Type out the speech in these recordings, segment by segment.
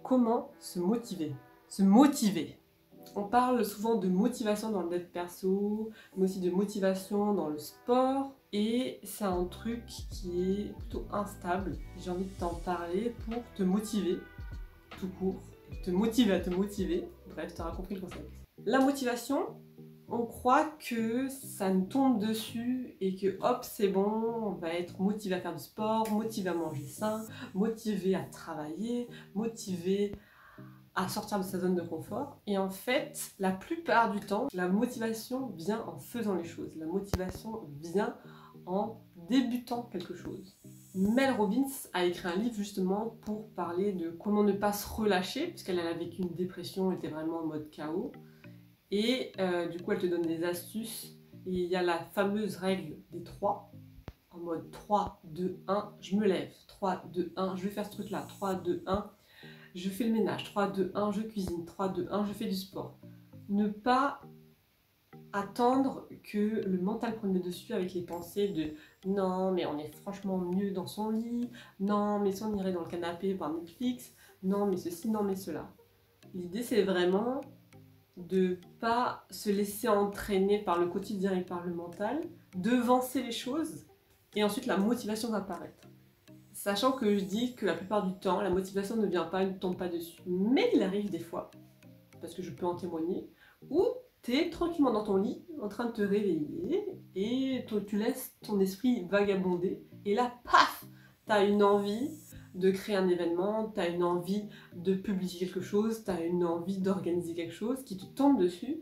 comment se motiver. Se motiver. On parle souvent de motivation dans le dev perso, mais aussi de motivation dans le sport. Et c'est un truc qui est plutôt instable. J'ai envie de t'en parler pour te motiver, tout court. Te motiver à te motiver. Bref, tu auras compris le concept. La motivation, on croit que ça nous tombe dessus et que hop, c'est bon, on va être motivé à faire du sport, motivé à manger sain, motivé à travailler, motivé à sortir de sa zone de confort. Et en fait, la plupart du temps, la motivation vient en faisant les choses. La motivation vient en débutant quelque chose. Mel Robbins a écrit un livre justement pour parler de comment ne pas se relâcher, puisqu'elle a vécu une dépression, elle était vraiment en mode chaos. Et du coup, elle te donne des astuces. Et il y a la fameuse règle des 3, en mode 3, 2, 1, je me lève. 3, 2, 1, je vais faire ce truc-là. 3, 2, 1, je fais le ménage. 3, 2, 1, je cuisine. 3, 2, 1, je fais du sport. Ne pas attendre que le mental prenne le dessus avec les pensées de non, mais on est franchement mieux dans son lit. Non, mais si on irait dans le canapé voir Netflix. Non, mais ceci, non, mais cela. L'idée, c'est vraiment de pas se laisser entraîner par le quotidien et par le mental, devancer les choses, et ensuite la motivation va apparaître. Sachant que je dis que la plupart du temps, la motivation ne vient pas, ne tombe pas dessus. Mais il arrive des fois, parce que je peux en témoigner, où tu es tranquillement dans ton lit, en train de te réveiller, et tu laisses ton esprit vagabonder, et là, paf, tu as une envie de créer un événement, tu as une envie de publier quelque chose, tu as une envie d'organiser quelque chose qui te tombe dessus,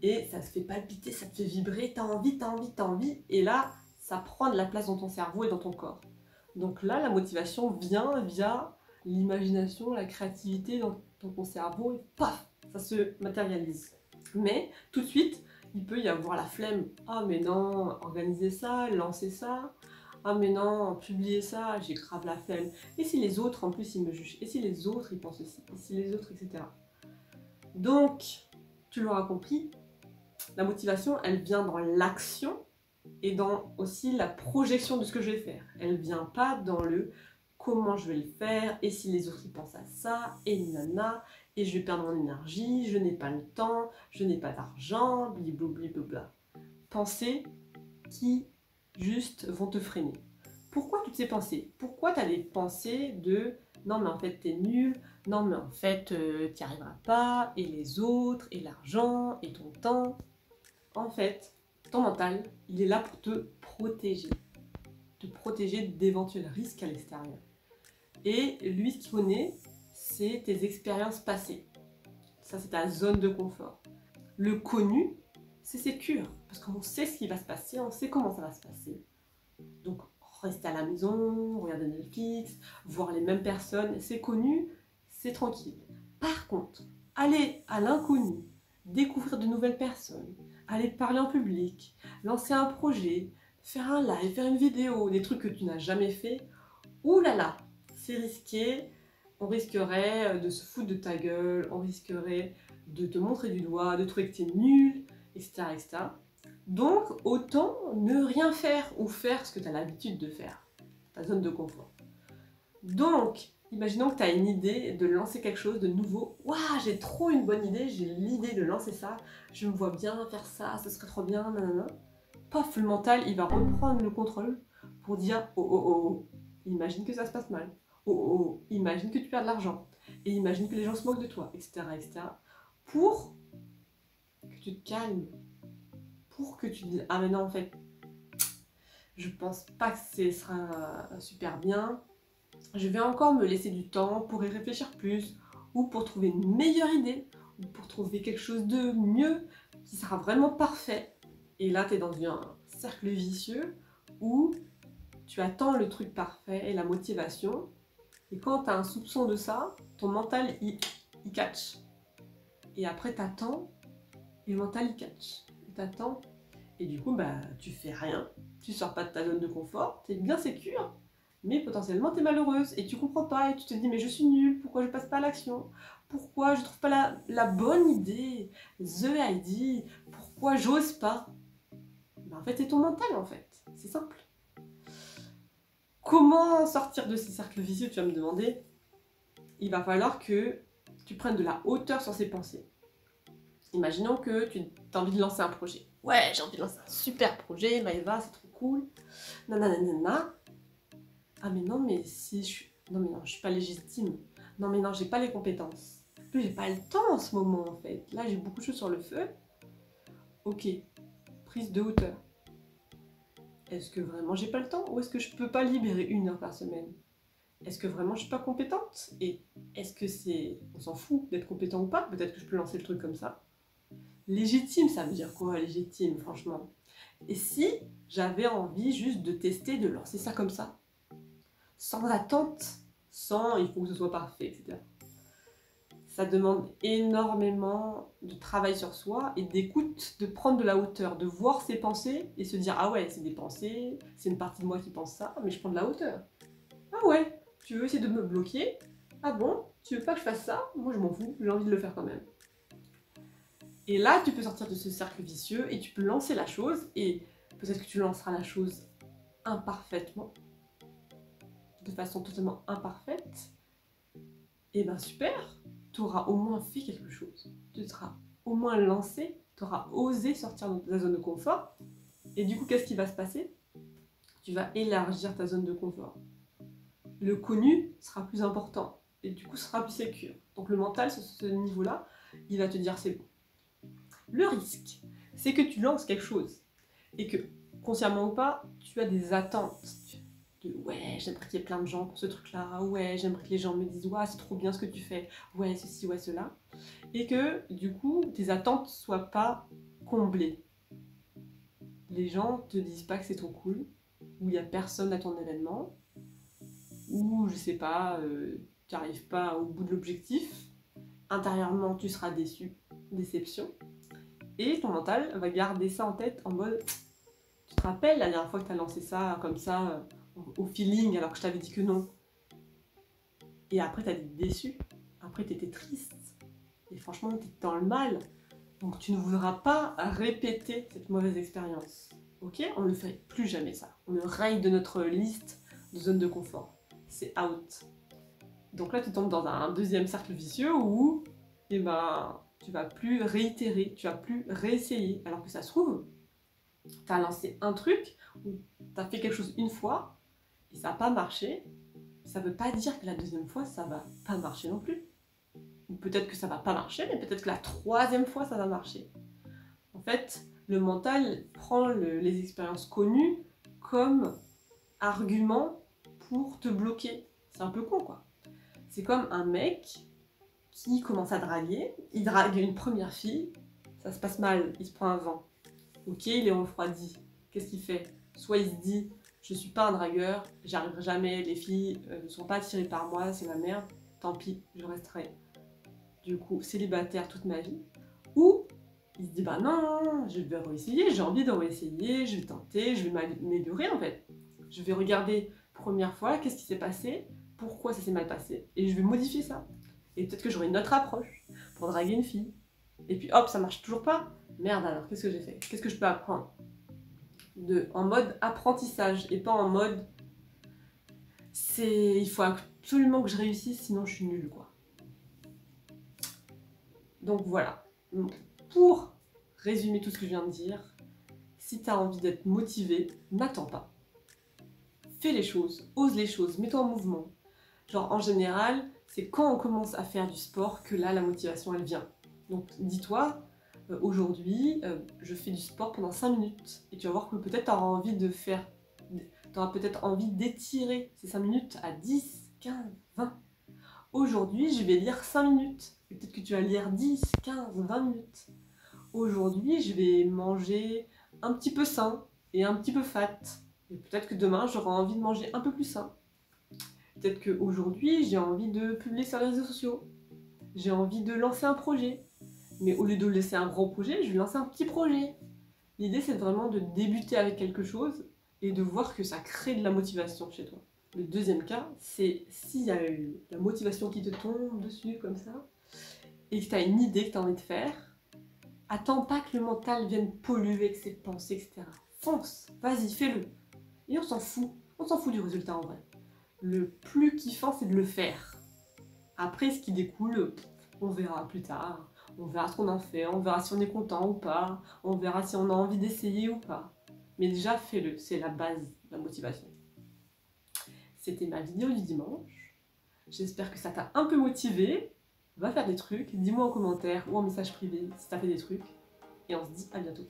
et ça se fait palpiter, ça te fait vibrer, tu as envie, tu as envie, tu as envie, et là, ça prend de la place dans ton cerveau et dans ton corps. Donc là, la motivation vient via l'imagination, la créativité dans ton cerveau, et paf, ça se matérialise. Mais tout de suite, il peut y avoir la flemme. Ah mais non, organiser ça, lancer ça. Ah mais non, publier ça, j'ai grave la flemme. Et si les autres, en plus, ils me jugent? Et si les autres, ils pensent aussi? Et si les autres, etc. Donc, tu l'auras compris, la motivation, elle vient dans l'action et dans aussi la projection de ce que je vais faire. Elle vient pas dans le comment je vais le faire, et si les autres, ils pensent à ça, et nana, et je vais perdre mon énergie, je n'ai pas le temps, je n'ai pas d'argent, blablabla. Pensées qui juste vont te freiner. Pourquoi toutes ces pensées? Pourquoi tu as des pensées de non mais en fait t'es nul, non mais en fait t'y arriveras pas, et les autres, et l'argent, et ton temps? En fait, ton mental, il est là pour te protéger d'éventuels risques à l'extérieur. Et lui, ce qu'il connaît, c'est tes expériences passées. Ça, c'est ta zone de confort. Le connu, c'est sécure, parce qu'on sait ce qui va se passer, on sait comment ça va se passer. Donc, rester à la maison, regarder Netflix, voir les mêmes personnes, c'est connu, c'est tranquille. Par contre, aller à l'inconnu, découvrir de nouvelles personnes, aller parler en public, lancer un projet, faire un live, faire une vidéo, des trucs que tu n'as jamais fait, oulala, c'est risqué, on risquerait de se foutre de ta gueule, on risquerait de te montrer du doigt, de trouver que tu es nul, etc., etc. Donc, autant ne rien faire ou faire ce que tu as l'habitude de faire, ta zone de confort. Donc, imaginons que tu as une idée de lancer quelque chose de nouveau. Waouh, j'ai trop une bonne idée, j'ai l'idée de lancer ça, je me vois bien faire ça, ce serait trop bien, nanana. Paf, le mental, il va reprendre le contrôle pour dire oh oh oh, imagine que ça se passe mal. Oh oh oh, imagine que tu perds de l'argent. Et imagine que les gens se moquent de toi, etc., etc. Pour que tu te calmes. Pour que tu dises ah mais non en fait je pense pas que ce sera super bien, je vais encore me laisser du temps pour y réfléchir plus, ou pour trouver une meilleure idée, ou pour trouver quelque chose de mieux qui sera vraiment parfait. Et là tu es dans un cercle vicieux où tu attends le truc parfait et la motivation, et quand tu as un soupçon de ça, ton mental il catch, et après t'attends et le mental il catch, et t'attends. Et du coup, bah, tu fais rien, tu sors pas de ta zone de confort, t'es bien sécure, mais potentiellement t'es malheureuse et tu comprends pas et tu te dis mais je suis nulle, pourquoi je passe pas à l'action? Pourquoi je trouve pas la bonne idée? The idea, pourquoi j'ose pas? Bah, en fait, c'est ton mental en fait, c'est simple. Comment sortir de ces cercles vicieux, tu vas me demander? il va falloir que tu prennes de la hauteur sur ces pensées. Imaginons que tu as envie de lancer un projet. Ouais, j'ai envie de lancer un super projet, Maëva, c'est trop cool. Nanana. Ah mais non, mais si je suis... Non mais non, je suis pas légitime. Non mais non, j'ai pas les compétences. Plus j'ai pas le temps en ce moment en fait. Là j'ai beaucoup de choses sur le feu. Ok, prise de hauteur. Est-ce que vraiment j'ai pas le temps ou est-ce que je peux pas libérer 1 heure par semaine? Est-ce que vraiment je suis pas compétente? Et est-ce que c'est... On s'en fout d'être compétent ou pas? Peut-être que je peux lancer le truc comme ça. Légitime, ça veut dire quoi légitime, franchement? Et si j'avais envie juste de tester, de lancer ça comme ça, sans attente, sans il faut que ce soit parfait, etc. Ça demande énormément de travail sur soi et d'écoute, de prendre de la hauteur, de voir ses pensées et se dire ah ouais, c'est des pensées, c'est une partie de moi qui pense ça, mais je prends de la hauteur. Ah ouais, tu veux essayer de me bloquer? Ah bon? Tu veux pas que je fasse ça? Moi je m'en fous, j'ai envie de le faire quand même. Et là, tu peux sortir de ce cercle vicieux et tu peux lancer la chose et peut-être que tu lanceras la chose imparfaitement, de façon totalement imparfaite. Et ben super, tu auras au moins fait quelque chose. Tu seras au moins lancé, tu auras osé sortir de ta zone de confort. Et du coup, qu'est-ce qui va se passer? Tu vas élargir ta zone de confort. Le connu sera plus important et du coup sera plus sécure. Donc le mental, sur ce niveau-là, il va te dire c'est bon. Le risque, c'est que tu lances quelque chose et que, consciemment ou pas, tu as des attentes. De ouais, j'aimerais qu'il y ait plein de gens pour ce truc-là, ouais, j'aimerais que les gens me disent ouais, c'est trop bien ce que tu fais, ouais, ceci, ouais, cela. Et que, du coup, tes attentes soient pas comblées. Les gens te disent pas que c'est trop cool, ou il y a personne à ton événement, ou je sais pas, tu n'arrives pas au bout de l'objectif. Intérieurement, tu seras déçu, déception. Et ton mental va garder ça en tête en mode tu te rappelles la dernière fois que tu as lancé ça comme ça au feeling alors que je t'avais dit que non. Et après tu as été déçu, après tu étais triste. Et franchement tu étais dans le mal. Donc tu ne voudras pas répéter cette mauvaise expérience. Ok? On ne fait plus jamais ça. On le raye de notre liste de zones de confort. C'est out. Donc là tu tombes dans un deuxième cercle vicieux où eh ben, tu vas plus réitérer, tu vas plus réessayer. Alors que ça se trouve, tu as lancé un truc, ou tu as fait quelque chose une fois, et ça n'a pas marché. Ça ne veut pas dire que la deuxième fois, ça va pas marcher non plus. Ou peut-être que ça va pas marcher, mais peut-être que la troisième fois, ça va marcher. En fait, le mental prend les expériences connues comme argument pour te bloquer. C'est un peu con, quoi. C'est comme un mec qui commence à draguer, il drague une première fille, ça se passe mal, il se prend un vent. Ok, il est refroidi. Qu'est-ce qu'il fait? Soit il se dit, je suis pas un dragueur, j'y arriverai jamais, les filles ne sont pas attirées par moi, c'est la merde, tant pis, je resterai du coup célibataire toute ma vie. Ou il se dit, bah non, je vais réessayer, j'ai envie de réessayer, je vais tenter, je vais m'améliorer en fait. Je vais regarder première fois, qu'est-ce qui s'est passé, pourquoi ça s'est mal passé, et je vais modifier ça. Et peut-être que j'aurai une autre approche pour draguer une fille. Et puis hop, ça marche toujours pas. Merde alors, qu'est-ce que j'ai fait? Qu'est-ce que je peux apprendre? En mode apprentissage et pas en mode il faut absolument que je réussisse sinon je suis nulle quoi. Donc voilà. Pour résumer tout ce que je viens de dire, si tu as envie d'être motivé, n'attends pas. Fais les choses, ose les choses, mets-toi en mouvement. Genre en général, c'est quand on commence à faire du sport que là la motivation elle vient. Donc dis-toi, aujourd'hui, je fais du sport pendant 5 minutes. Et tu vas voir que peut-être tu auras envie de faire... Tu auras peut-être envie d'étirer ces 5 minutes à 10, 15, 20. Aujourd'hui, je vais lire 5 minutes. Et peut-être que tu vas lire 10, 15, 20 minutes. Aujourd'hui, je vais manger un petit peu sain et un petit peu fat. Et peut-être que demain, j'aurai envie de manger un peu plus sain. Peut-être qu'aujourd'hui, j'ai envie de publier sur les réseaux sociaux. J'ai envie de lancer un projet. Mais au lieu de laisser un gros projet, je vais lancer un petit projet. L'idée, c'est vraiment de débuter avec quelque chose et de voir que ça crée de la motivation chez toi. Le deuxième cas, c'est s'il y a eu la motivation qui te tombe dessus comme ça, et que tu as une idée que tu as envie de faire, attends pas que le mental vienne polluer avec ses pensées, etc. Fonce, vas-y, fais-le. Et on s'en fout du résultat en vrai. Le plus kiffant, c'est de le faire. Après, ce qui découle, on verra plus tard. On verra ce qu'on en fait, on verra si on est content ou pas, on verra si on a envie d'essayer ou pas. Mais déjà, fais-le, c'est la base de la motivation. C'était ma vidéo du dimanche. J'espère que ça t'a un peu motivé. Va faire des trucs, dis-moi en commentaire ou en message privé si t'as fait des trucs. Et on se dit à bientôt.